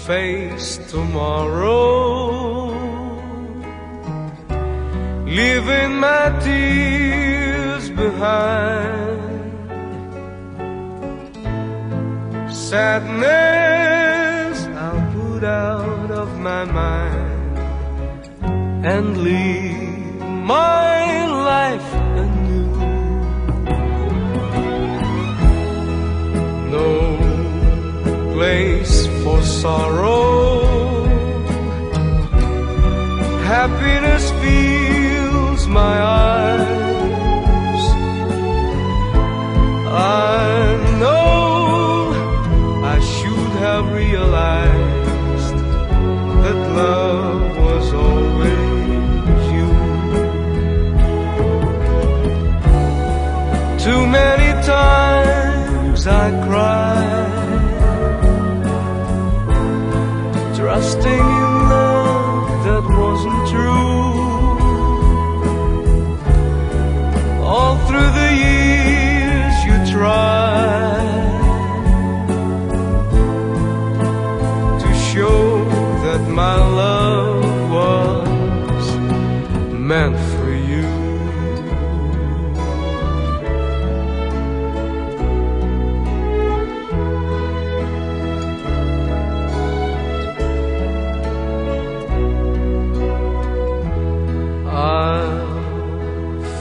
face tomorrow, leaving my tears behind. Sadness I'll put out of my mind and live my life anew. No place for sorrow, happiness fills my eyes. I know I should have realized that love was always you. Too many times I cried, trusting in love that wasn't true. All through the years you tried to show that my love was meant for you.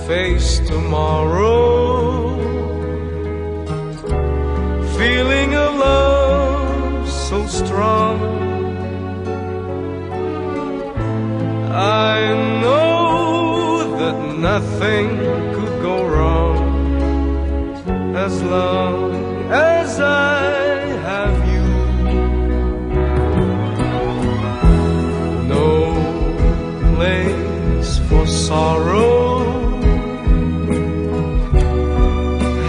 Face tomorrow, feeling of love so strong. I know that nothing could go wrong as long as I have you. No place for sorrow,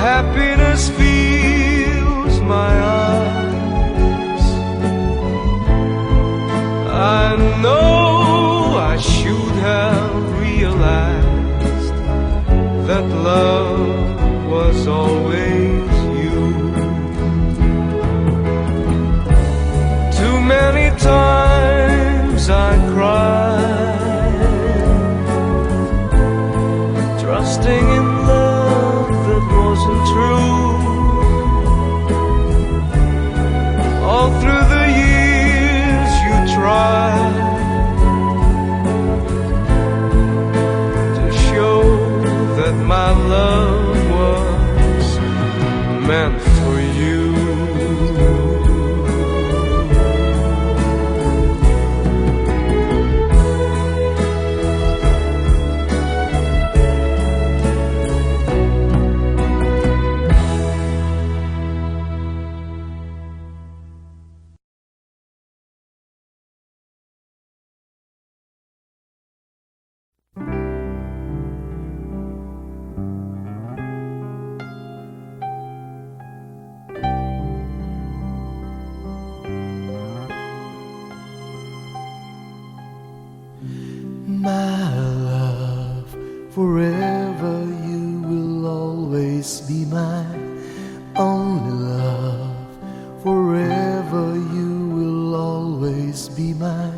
happiness fills my eyes. I know I should have realized that love was always you. Too many times I cried, trusting in love that wasn't true. All through the years you tried to show that my love was meant for you. My love, forever you will always be my only love. Forever you will always be my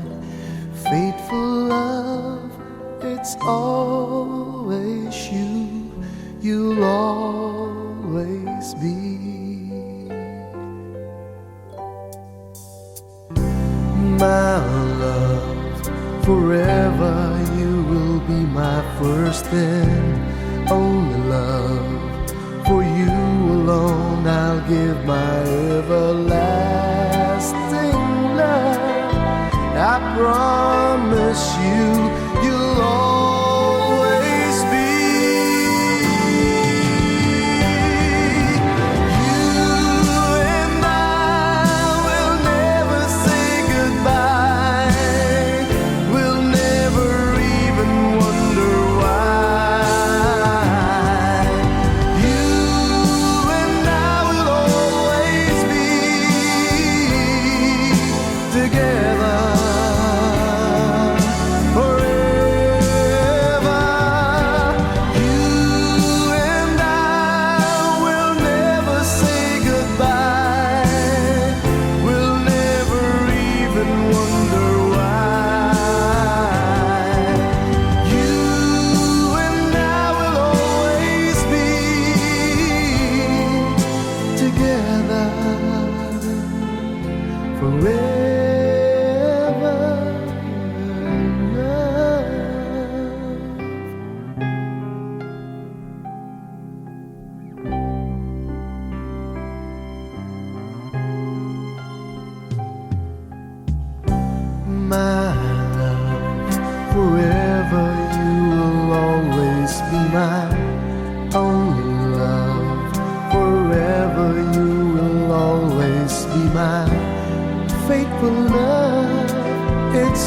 faithful love. It's always you, you'll always be. My love, forever you will be my first and only love. For you alone I'll give my everlasting love. I promise you, you'll always be. You and I will never say goodbye. We'll never even wonder why. You and I will always be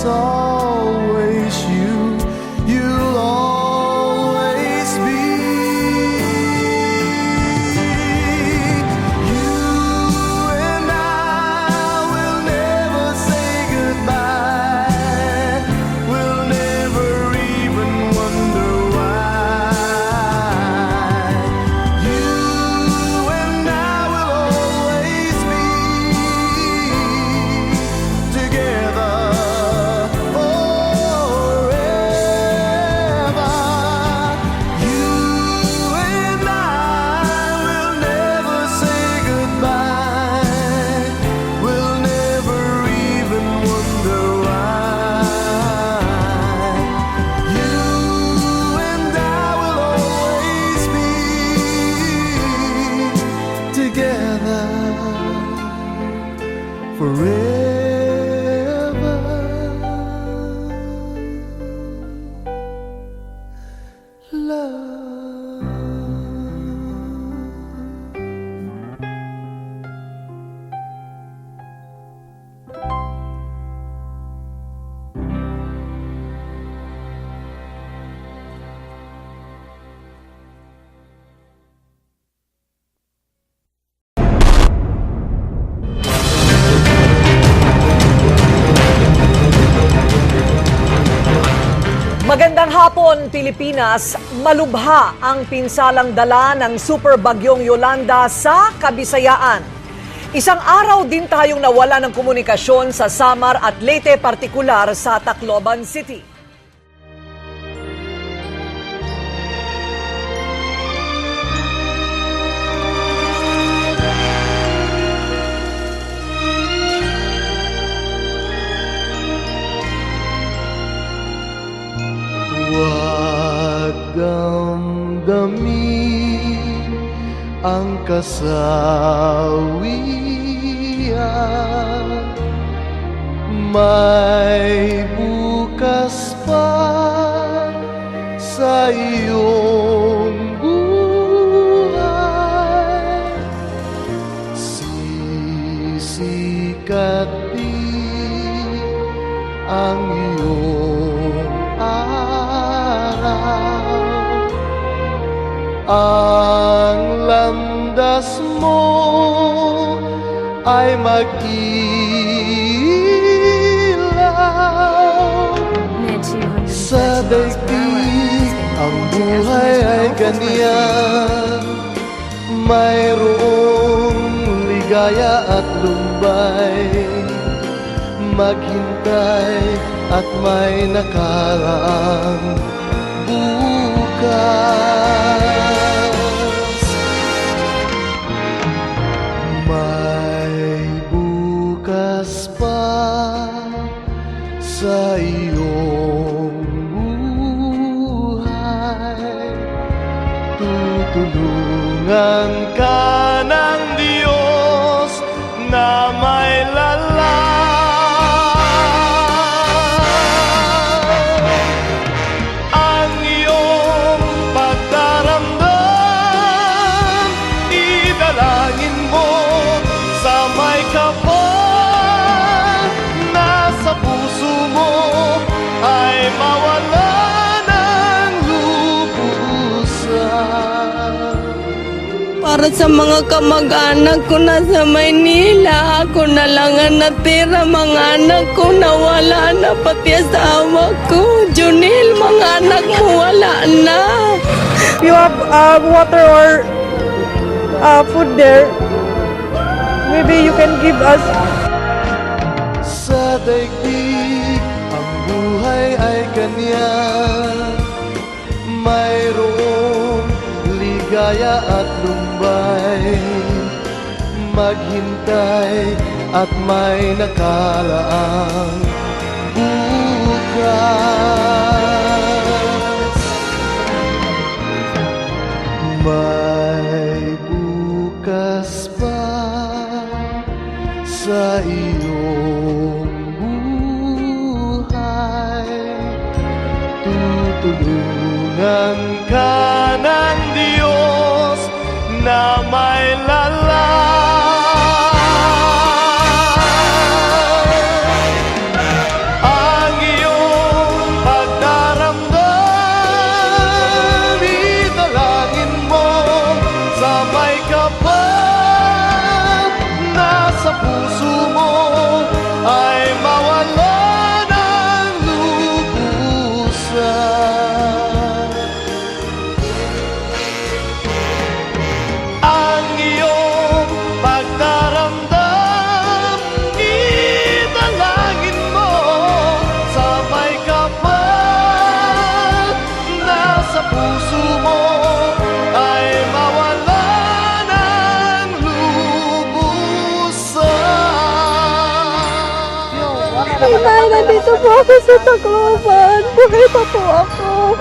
it's always you, you'll always be. You and I will never say goodbye. We'll never even wonder why. You and I will always be together forever. You and I will never say goodbye. We'll never even wonder why. You and I will always be together forever. Magandang hapon, Pilipinas. Malubha ang pinsalang dala ng super bagyong Yolanda sa Kabisayaan. Isang araw din tayong nawala ng komunikasyon sa Samar at Leyte, partikular sa Tacloban City. Huwag damdamin ang kasawian. May bukas pa sa iyong buhay. Sisikat din ang iyong araw. Ang landas mo ay mag-ilaw. Sa daigdig ang buhay ay ganyan. Mayroong ligaya at lumbay. Maghintay at may nakaraang bukas. May bukas pa sa iyong buhay. Tutulungan ka ng Diyos na may lalang. Para sa mga kamag-anak ko na sa Maynila, ako na lang ang natira. Mga anak ko nawala na, pati asawa ko. Junil, mga anak mo wala na. You have water or food there, maybe you can give us. Sa daigdig ang buhay ay ganyan. Mayroong ligaya at lumbay. Maghintay at may nakalaang bukas. May bukas pa sa iyong buhay. Tutulungan ka ng Diyos na may lalang. Ang kapal nasa puso mo ay mawala ng lubusan. Ang iyong pagdaramdam, idalangin mo sa may kapal nasa puso mo ay mawala ng lubusan. Nay, nandito po ako sa Tacloban. Buhay pa po ako.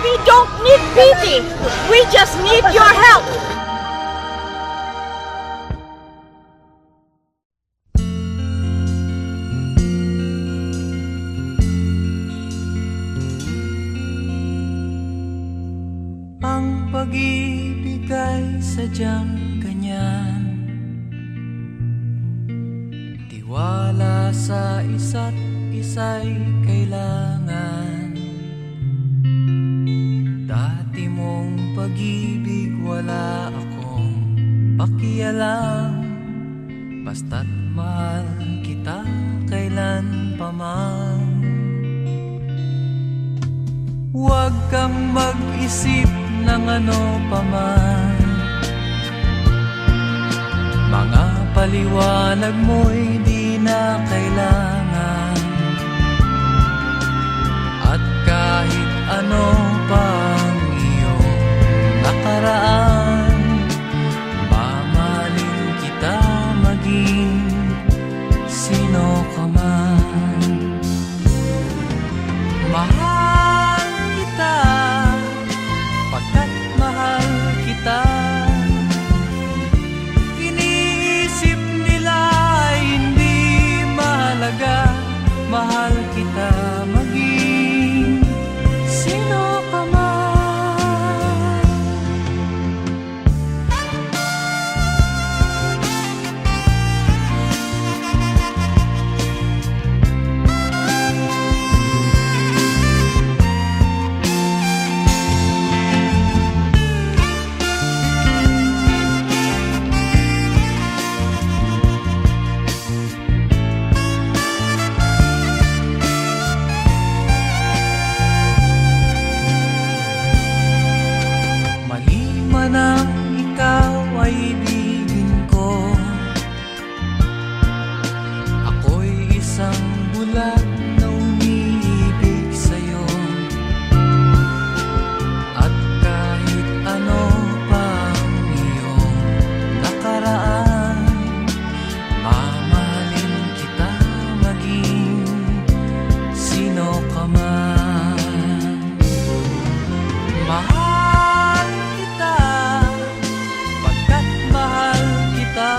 We don't need pity. We just need your help. Ang pag-ibig ay sadyang ganyan, tiwala sa isa't isa'y kailangan. Dati mong pag-ibig wala akong pakialam, basta't mahal kita kailan pa man. Huwag kang mag-isip ng ano pa man, mga paliwanag mo'y di na kailangan. At kahit ano pang iyong nakaraan, mamahalin kita maging sino ka man. Mahal kita pagkat mahal kita. Iniisip nila ay hindi mahalaga, mahal kita maging sino ka man. Mali man ang ikaw ay ibigin ko, ako'y isang bulag na umiibig sa'yo. At kahit ano pang iyong nakaraan, mamahalin kita maging sino ka man. Mahal kita pagkat mahal kita.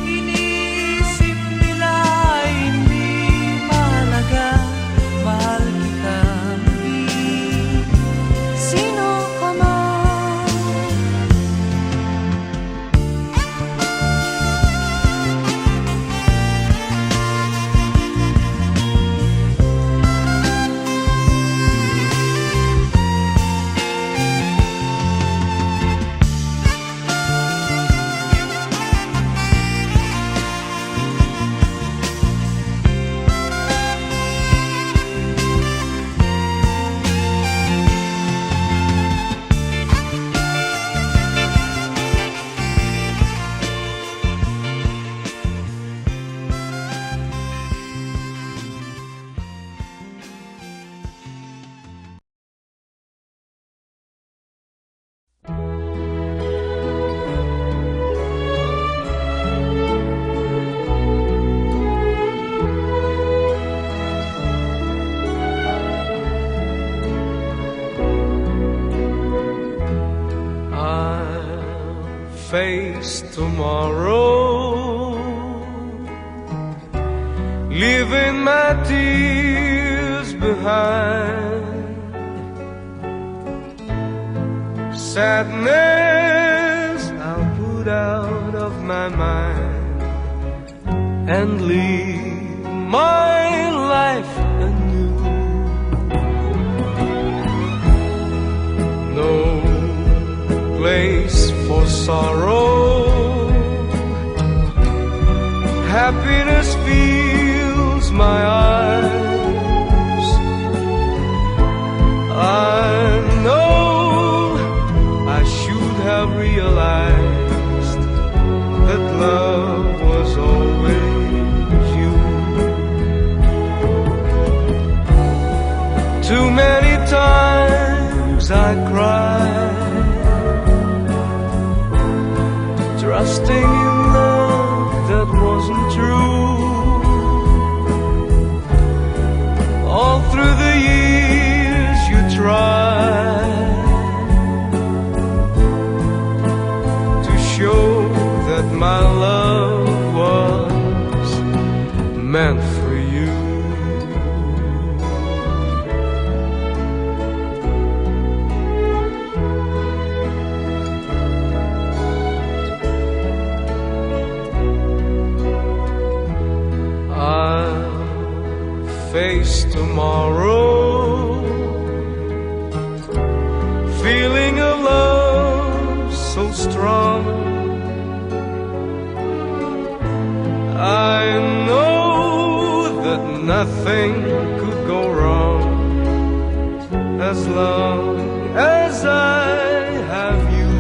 Iniisip nila ay hindi mahalaga, mahal kita maging sino ka man. I'll face tomorrow, leaving my tears behind. Sadness I'll put out of my mind and live my life anew. No place face for sorrow. Happiness fills my eyes. I know I should have realized that love was always you. Too many times I cried, trusting in love that wasn't true. All through the years you tried to show that my love was meant for you. Face tomorrow, feeling a love so strong. I know that nothing could go wrong as long as I have you.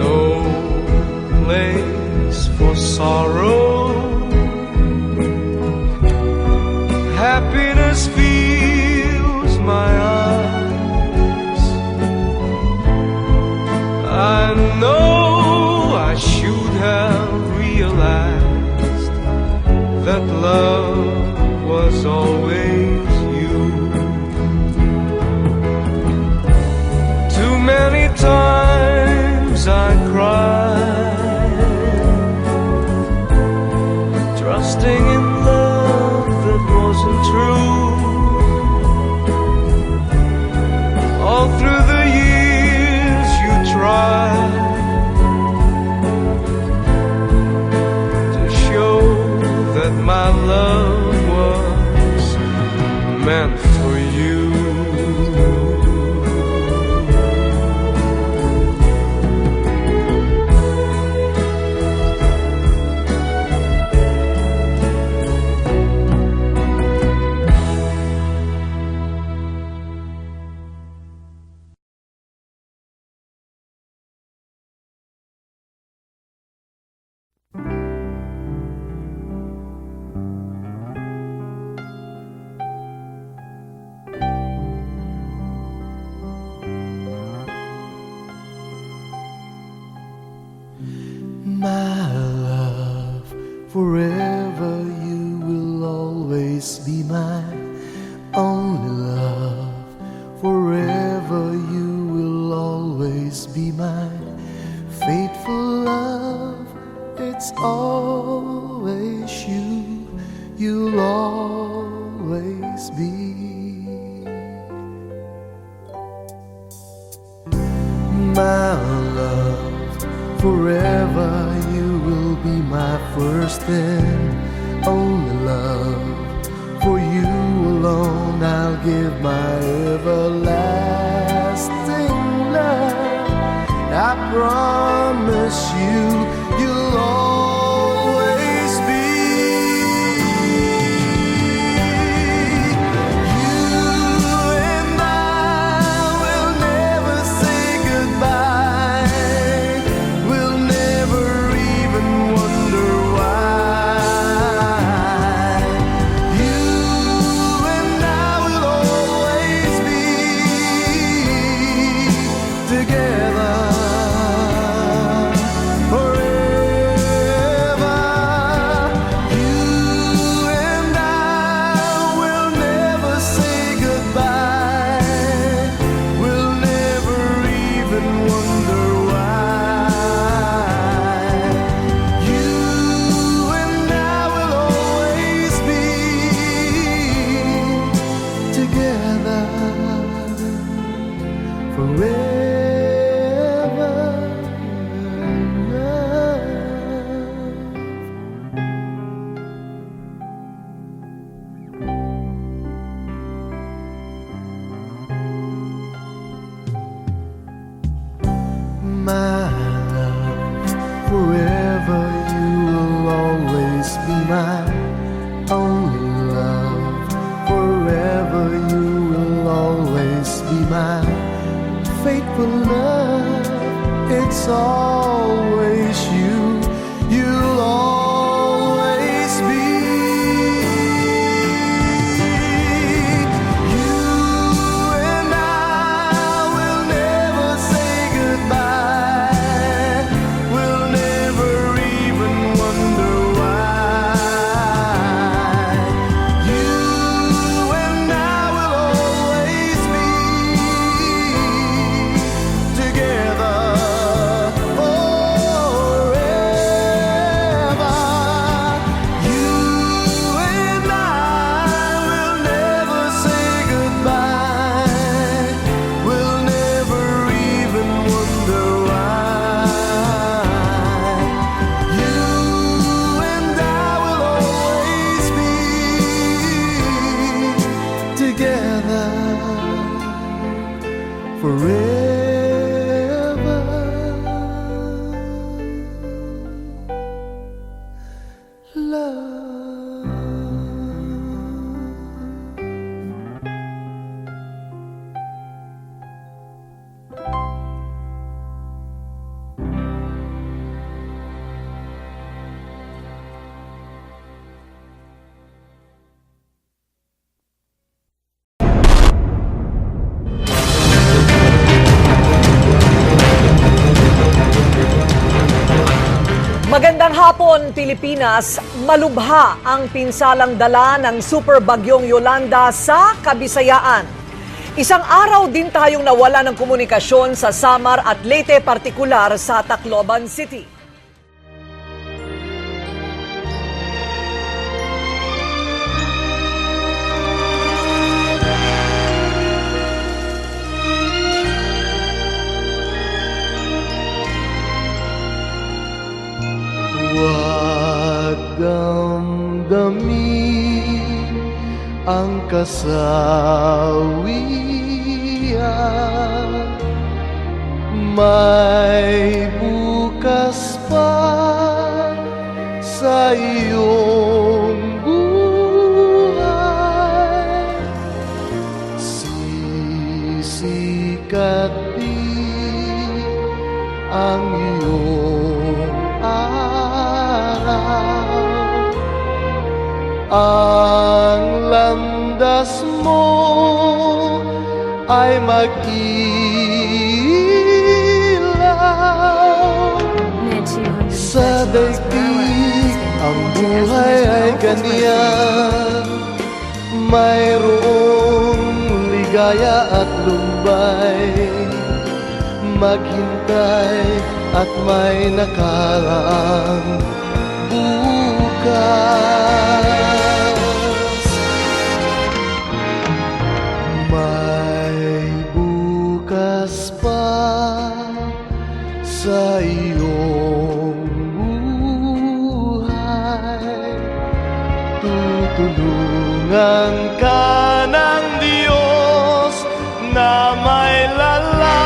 No place for sorrow. Happiness fills my eyes. I know I should have realized that love was always you. Too many times I cried, trusting in love that wasn't true. All through the years you tried to show that my love was meant for you. My love, forever you will always be my only love. Forever you will always be my faithful love. It's always you, you'll always be. My love, forever you will be my first and only love. For you alone I'll give my everlasting love. I promise you, you'll always be. You and I will never say goodbye. We'll never even wonder why. You and I will always be together forever. my love. Forever you will always be my only love. Forever you will always be my faithful love. It's always you. You'll always be. You and I will never say goodbye. We'll never even wonder why. You and I will always be together forever. You and I will never say goodbye. We'll never even wonder why. You and I will always be together forever. Love. Magandang hapon, Pilipinas. Malubha ang pinsalang dala ng Super Bagyong Yolanda sa Kabisayaan. Isang araw din tayong nawala ng komunikasyon sa Samar at Leyte, partikular sa Tacloban City. Huwag damdamin ang kasawian. May bukas pa sa iyong buhay. Sisikat din ang iyong araw. Ang landas mo ay mag-ilaw. Sa daigdig ang buhay ay ganyan. Mayroong ligaya at lumbay. Maghintay at may nakaraang bukas. May bukas pa sa iyong buhay. Tutulungan ka ng Diyos na may lalang.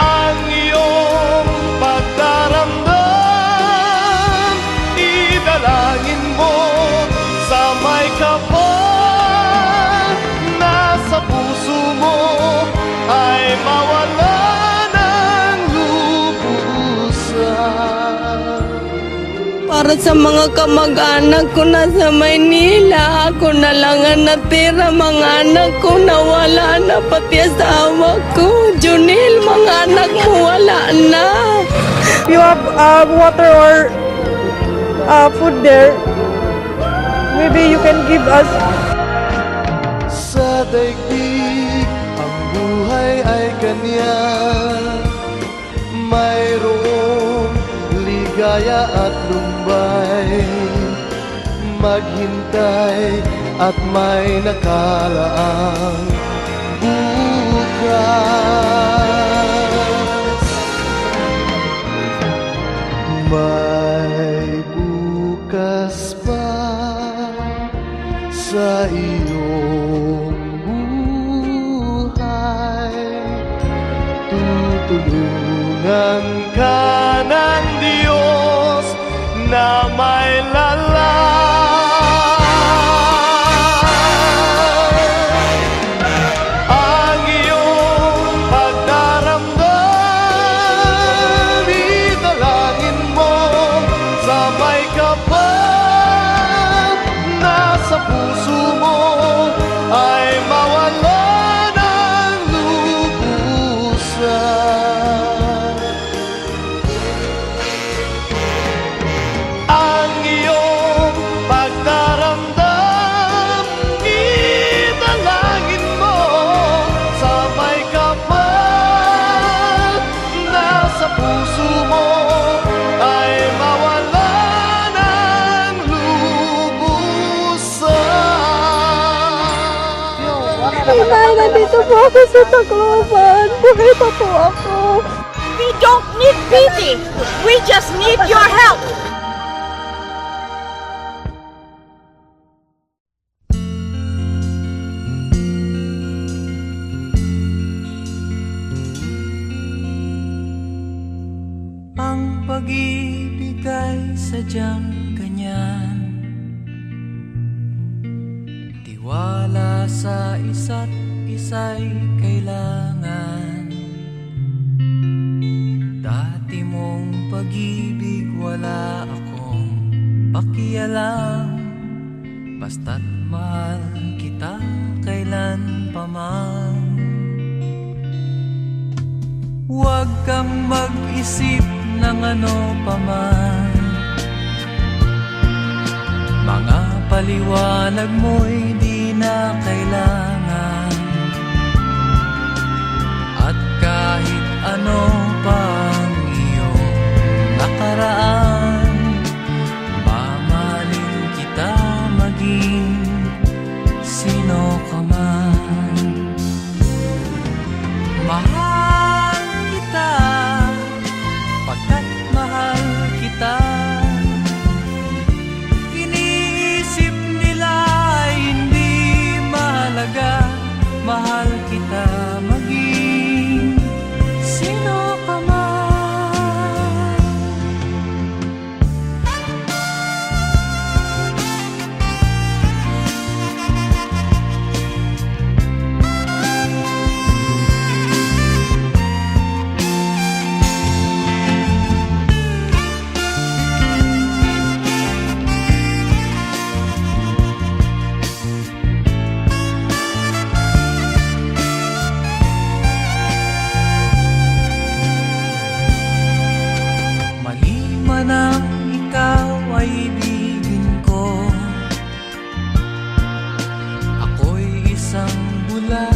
Ang iyong pagdaramdam, idalangin mo sa may kapal na sa puso mo ay mawala ng lubusan. Para sa mga kamag-anak ko na sa Maynila, ako na lang ang natira. Mga anak ko nawala na, pati asawa ko. Junil, mga anak mo wala na. You have water or food there. Maybe you can give us. Sa daigdig ang buhay ay ganyan. Mayroong ligaya at lumbay. Maghintay at may nakaraang bukas. May bukas pa sa iyong buhay. Kailangan ka ng Diyos na may ang iyong pagdaramdam, idalangin mo sa may kapal na sa puso mo ay mawala ng lubusan. Ang iyong pagdaramdam, idalangin mo sa may kapal na sa puso mo ay mawala ng lubusan. Nay, nandito po ako sa Tacloban. Buhay pa po ako. We don't need pity. We just need your help. Ang pag-ibig ay sadyang ganyan, tiwala sa isa't isa'y kailangan. Dati mong pag-ibig wala akong pakialam, basta't mahal kita kailan pa man. Huwag kang mag-isip ng ano pa man, mga paliwanag mo'y di na kailangan. At kahit ano pang iyong nakaraan, mamahalin kita maging sino ka man. Mahal kita pagkat mahal kita. Iniisip nila ay hindi mahalaga, mahal kita maging sino ka man. Mali man ang ikaw ay ibigin ko, ako'y isang bulag